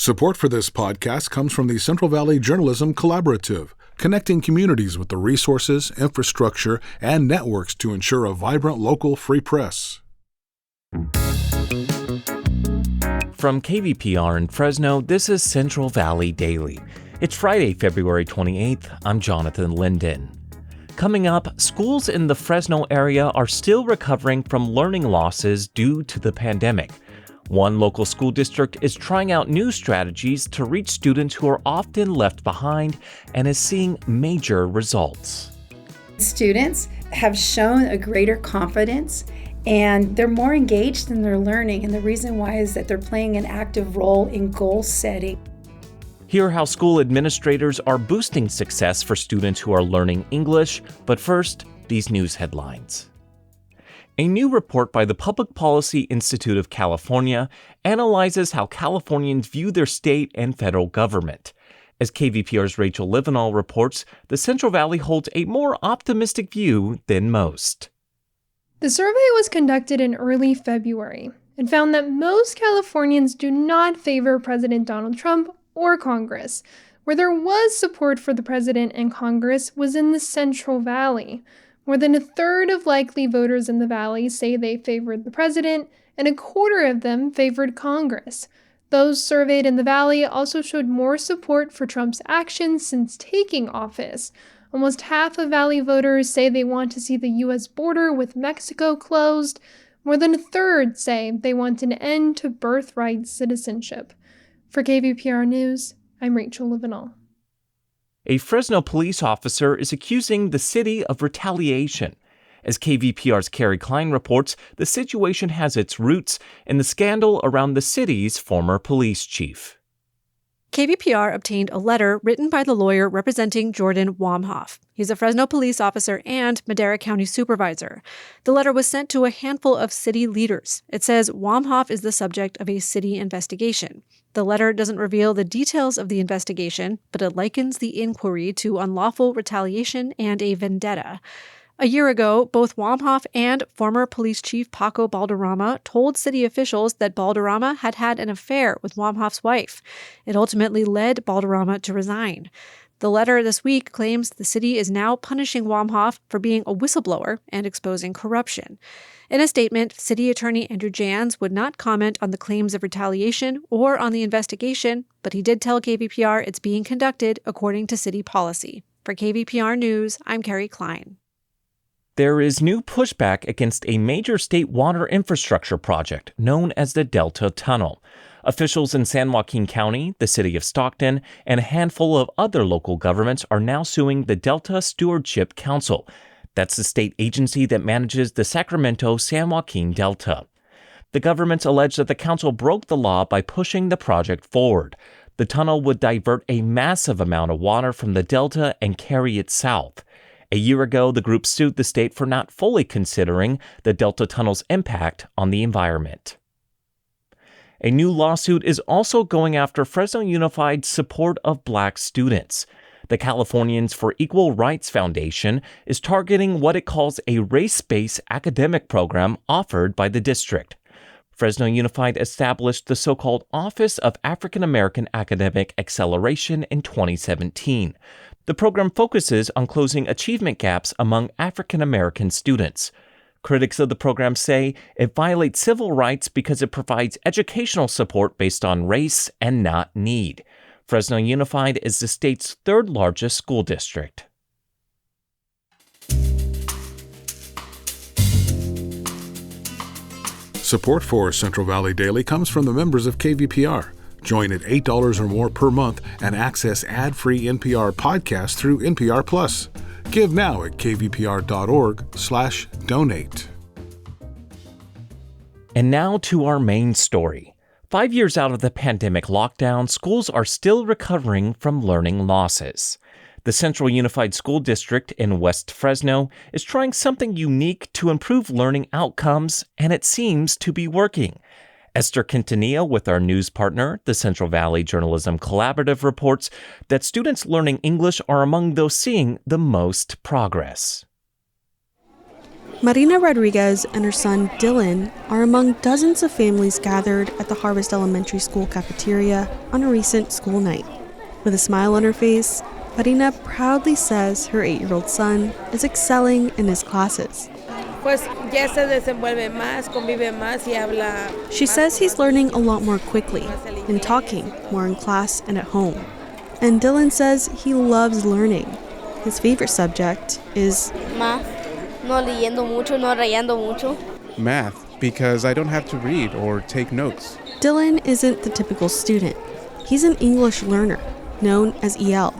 Support for this podcast comes from the Central Valley Journalism Collaborative, connecting communities with the resources, infrastructure, and networks to ensure a vibrant local free press. From KVPR in Fresno, this is Central Valley Daily. It's Friday, February 28th. I'm Jonathan Linden. Coming up, schools in the Fresno area are still recovering from learning losses due to the pandemic. One local school district is trying out new strategies to reach students who are often left behind and is seeing major results. Students have shown a greater confidence and they're more engaged in their learning. And the reason why is that they're playing an active role in goal setting. Hear how school administrators are boosting success for students who are learning English. But first, these news headlines. A new report by the Public Policy Institute of California analyzes how Californians view their state and federal government. As KVPR's Rachel Livenall reports, the Central Valley holds a more optimistic view than most. The survey was conducted in early February and found that most Californians do not favor President Donald Trump or Congress. Where there was support for the president and Congress was in the Central Valley. More than a third of likely voters in the valley say they favored the president, and a quarter of them favored Congress. Those surveyed in the valley also showed more support for Trump's actions since taking office. Almost half of valley voters say they want to see the U.S. border with Mexico closed. More than a third say they want an end to birthright citizenship. For KVPR News, I'm Rachel Livenall. A Fresno police officer is accusing the city of retaliation. As KVPR's Carrie Klein reports, the situation has its roots in the scandal around the city's former police chief. KVPR obtained a letter written by the lawyer representing Jordan Wamhoff. He's a Fresno police officer and Madera County supervisor. The letter was sent to a handful of city leaders. It says Wamhoff is the subject of a city investigation. The letter doesn't reveal the details of the investigation, but it likens the inquiry to unlawful retaliation and a vendetta. A year ago, both Wamhoff and former police chief Paco Balderrama told city officials that Balderrama had had an affair with Wamhoff's wife. It ultimately led Balderrama to resign. The letter this week claims the city is now punishing Wamhoff for being a whistleblower and exposing corruption. In a statement, City Attorney Andrew Jans would not comment on the claims of retaliation or on the investigation, but he did tell KVPR it's being conducted according to city policy. For KVPR News, I'm Carrie Klein. There is new pushback against a major state water infrastructure project known as the Delta Tunnel. Officials in San Joaquin County, the city of Stockton, and a handful of other local governments are now suing the Delta Stewardship Council. That's the state agency that manages the Sacramento-San Joaquin Delta. The governments allege that the council broke the law by pushing the project forward. The tunnel would divert a massive amount of water from the delta and carry it south. A year ago, the group sued the state for not fully considering the Delta Tunnel's impact on the environment. A new lawsuit is also going after Fresno Unified's support of Black students. The Californians for Equal Rights Foundation is targeting what it calls a race-based academic program offered by the district. Fresno Unified established the so-called Office of African American Academic Acceleration in 2017. The program focuses on closing achievement gaps among African American students. Critics of the program say it violates civil rights because it provides educational support based on race and not need. Fresno Unified is the state's third largest school district. Support for Central Valley Daily comes from the members of KVPR. Join at $8 or more per month and access ad-free NPR podcasts through NPR Plus. Give now at kvpr.org/donate. And now to our main story. 5 years out of the pandemic lockdown, schools are still recovering from learning losses. The Central Unified School District in West Fresno is trying something unique to improve learning outcomes, and it seems to be working. Esther Quintanilla with our news partner, the Central Valley Journalism Collaborative, reports that students learning English are among those seeing the most progress. Marina Rodriguez and her son Dylan are among dozens of families gathered at the Harvest Elementary School cafeteria on a recent school night. With a smile on her face, Marina proudly says her 8-year-old son is excelling in his classes. She says he's learning a lot more quickly and talking more in class and at home. And Dylan says he loves learning. His favorite subject is math. No leyendo mucho, no rayando mucho. Math, because I don't have to read or take notes. Dylan isn't the typical student. He's an English learner, known as EL.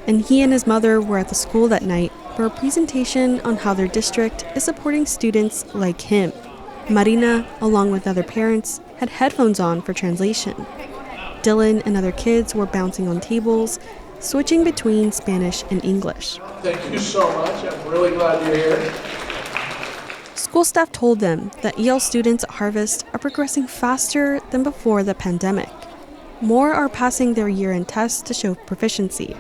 And he and his mother were at the school that night for a presentation on how their district is supporting students like him. Marina, along with other parents, had headphones on for translation. Dylan and other kids were bouncing on tables, switching between Spanish and English. Thank you so much. I'm really glad you're here. School staff told them that EL students at Harvest are progressing faster than before the pandemic. More are passing their year-end tests to show proficiency,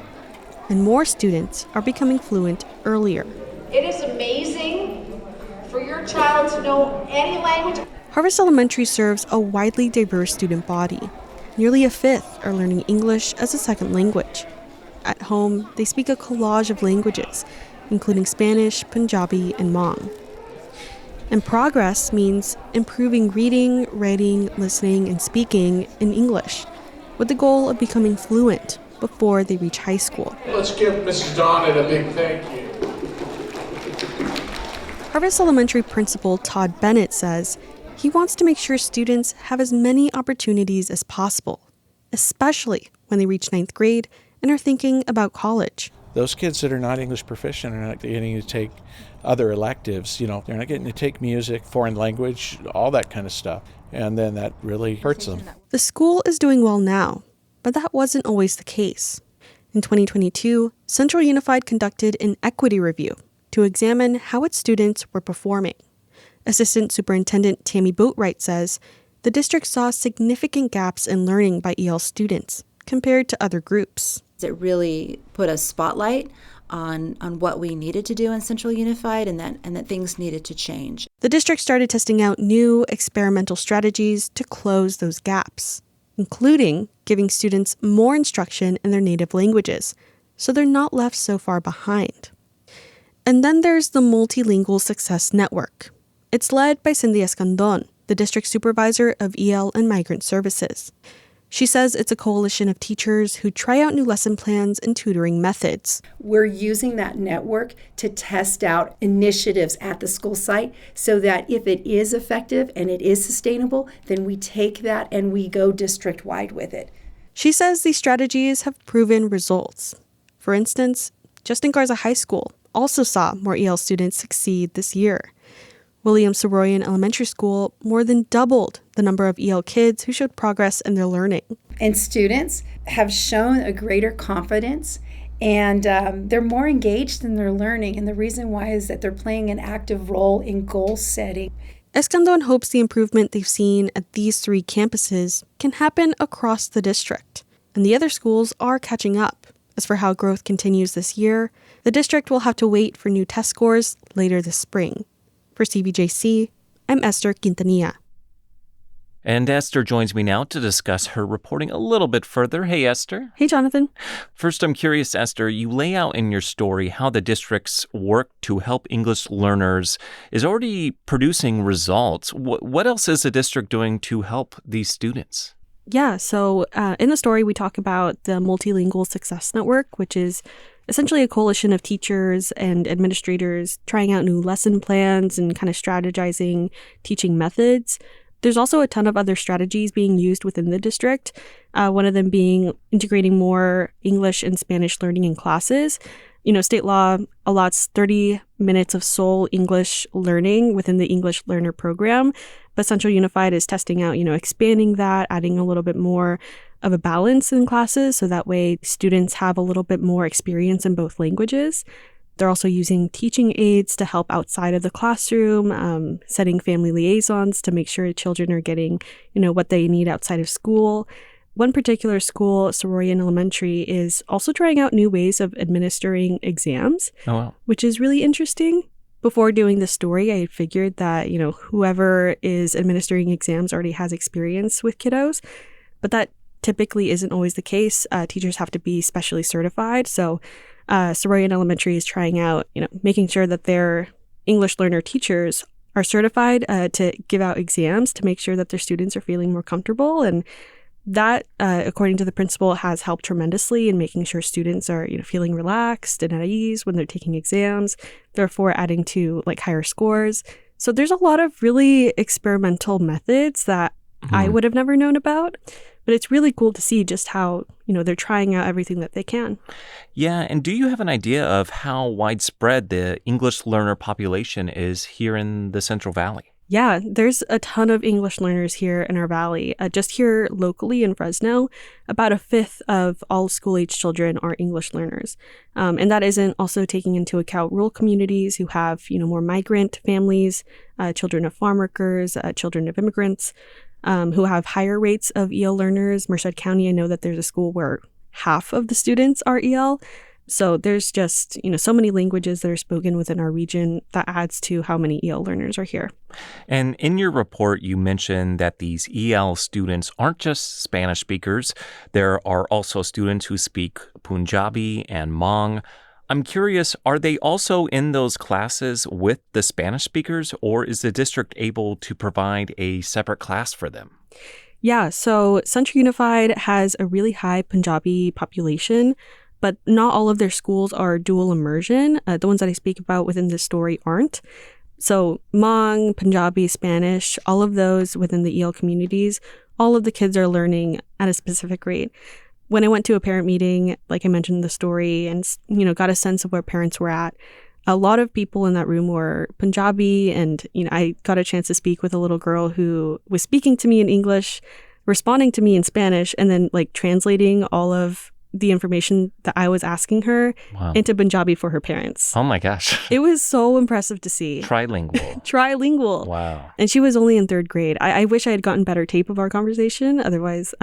and more students are becoming fluent earlier. It is amazing for your child to know any language. Harvest Elementary serves a widely diverse student body. Nearly a fifth are learning English as a second language. At home, they speak a collage of languages, including Spanish, Punjabi, and Hmong. And progress means improving reading, writing, listening, and speaking in English, with the goal of becoming fluent before they reach high school. Let's give Mrs. Donnet a big thank you. Harvest Elementary Principal Todd Bennett says he wants to make sure students have as many opportunities as possible, especially when they reach 9th grade and are thinking about college. Those kids that are not English proficient are not getting to take other electives. They're not getting to take music, foreign language, all that kind of stuff. And then that really hurts them. The school is doing well now, but that wasn't always the case. In 2022, Central Unified conducted an equity review to examine how its students were performing. Assistant Superintendent Tammy Boatwright says the district saw significant gaps in learning by EL students compared to other groups. It really put a spotlight on what we needed to do in Central Unified and that things needed to change. The district started testing out new experimental strategies to close those gaps, including giving students more instruction in their native languages, so they're not left so far behind. And then there's the Multilingual Success Network. It's led by Cindy Escandon, the district supervisor of EL and Migrant Services. She says it's a coalition of teachers who try out new lesson plans and tutoring methods. We're using that network to test out initiatives at the school site so that if it is effective and it is sustainable, then we take that and we go district-wide with it. She says these strategies have proven results. For instance, Justin Garza High School also saw more EL students succeed this year. William Soroyan Elementary School more than doubled the number of EL kids who showed progress in their learning. And students have shown a greater confidence and they're more engaged in their learning. And the reason why is that they're playing an active role in goal setting. Escandon hopes the improvement they've seen at these 3 campuses can happen across the district. And the other schools are catching up. As for how growth continues this year, the district will have to wait for new test scores later this spring. For CBJC, I'm Esther Quintanilla. And Esther joins me now to discuss her reporting a little bit further. Hey, Esther. Hey, Jonathan. First, I'm curious, Esther, you lay out in your story how the district's work to help English learners is already producing results. What else is the district doing to help these students? Yeah, so in the story, we talk about the Multilingual Success Network, which is essentially a coalition of teachers and administrators trying out new lesson plans and kind of strategizing teaching methods. There's also a ton of other strategies being used within the district, one of them being integrating more English and Spanish learning in classes. State law allots 30 minutes of sole English learning within the English Learner Program, but Central Unified is testing out, expanding that, adding a little bit more of a balance in classes so that way students have a little bit more experience in both languages. They're also using teaching aids to help outside of the classroom, setting family liaisons to make sure children are getting, what they need outside of school. One particular school, Soroyan Elementary, is also trying out new ways of administering exams, which is really interesting. Before doing this story, I figured that, whoever is administering exams already has experience with kiddos, but that typically isn't always the case. Teachers have to be specially certified. So Soroyan Elementary is trying out, making sure that their English learner teachers are certified to give out exams to make sure that their students are feeling more comfortable. And that, according to the principal, has helped tremendously in making sure students are, feeling relaxed and at ease when they're taking exams, therefore adding to higher scores. So there's a lot of really experimental methods that I would have never known about. But it's really cool to see just how, they're trying out everything that they can. Yeah, and do you have an idea of how widespread the English learner population is here in the Central Valley? Yeah, there's a ton of English learners here in our valley. Just here locally in Fresno, about a fifth of all school-age children are English learners. And that isn't also taking into account rural communities who have, more migrant families, children of farm workers, children of immigrants, who have higher rates of EL learners. Merced County, I know that there's a school where half of the students are EL. So there's just, so many languages that are spoken within our region that adds to how many EL learners are here. And in your report, you mentioned that these EL students aren't just Spanish speakers. There are also students who speak Punjabi and Hmong. I'm curious, are they also in those classes with the Spanish speakers, or is the district able to provide a separate class for them? Yeah, so Central Unified has a really high Punjabi population, but not all of their schools are dual immersion. The ones that I speak about within this story aren't. So Hmong, Punjabi, Spanish, all of those within the EL communities, all of the kids are learning at a specific rate. When I went to a parent meeting, like I mentioned in the story, and got a sense of where parents were at, a lot of people in that room were Punjabi, and I got a chance to speak with a little girl who was speaking to me in English, responding to me in Spanish, and then translating all of the information that I was asking her into Punjabi for her parents. Oh my gosh. It was so impressive to see. Trilingual. Trilingual. Wow. And she was only in third grade. I wish I had gotten better tape of our conversation. Otherwise,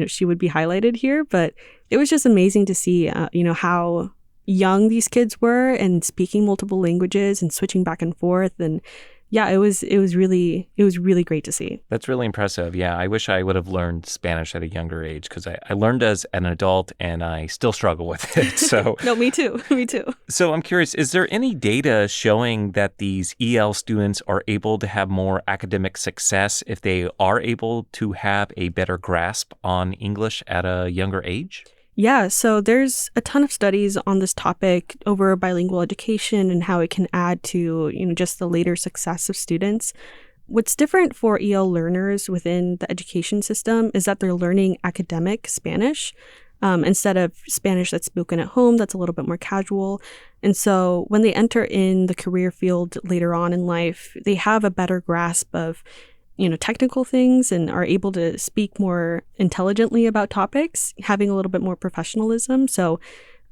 she would be highlighted here. But it was just amazing to see, how young these kids were and speaking multiple languages and switching back and forth. And yeah, it was really great to see. That's really impressive. Yeah, I wish I would have learned Spanish at a younger age because I learned as an adult and I still struggle with it. So No, me too. Me too. So I'm curious, is there any data showing that these EL students are able to have more academic success if they are able to have a better grasp on English at a younger age? Yeah, so there's a ton of studies on this topic over bilingual education and how it can add to, just the later success of students. What's different for EL learners within the education system is that they're learning academic Spanish instead of Spanish that's spoken at home, that's a little bit more casual. And so when they enter in the career field later on in life, they have a better grasp of technical things and are able to speak more intelligently about topics, having a little bit more professionalism. So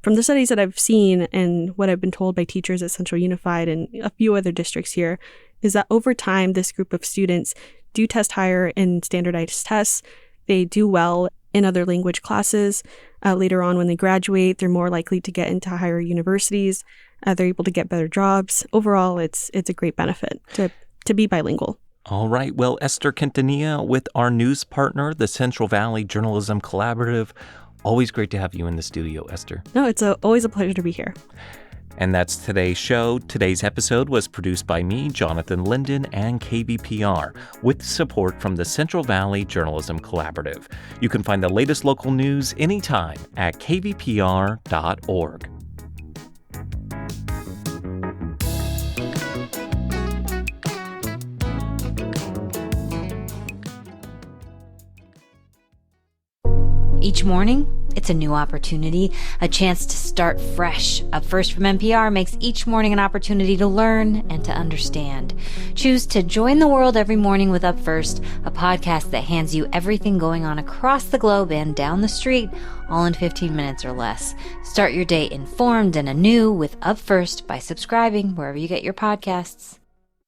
from the studies that I've seen and what I've been told by teachers at Central Unified and a few other districts here, is that over time, this group of students do test higher in standardized tests. They do well in other language classes. Later on, when they graduate, they're more likely to get into higher universities. They're able to get better jobs. Overall, it's a great benefit to be bilingual. All right. Well, Esther Quintanilla with our news partner, the Central Valley Journalism Collaborative. Always great to have you in the studio, Esther. No, it's always a pleasure to be here. And that's today's show. Today's episode was produced by me, Jonathan Linden, and KVPR, with support from the Central Valley Journalism Collaborative. You can find the latest local news anytime at kvpr.org. Each morning, it's a new opportunity, a chance to start fresh. Up First from NPR makes each morning an opportunity to learn and to understand. Choose to join the world every morning with Up First, a podcast that hands you everything going on across the globe and down the street, all in 15 minutes or less. Start your day informed and anew with Up First by subscribing wherever you get your podcasts.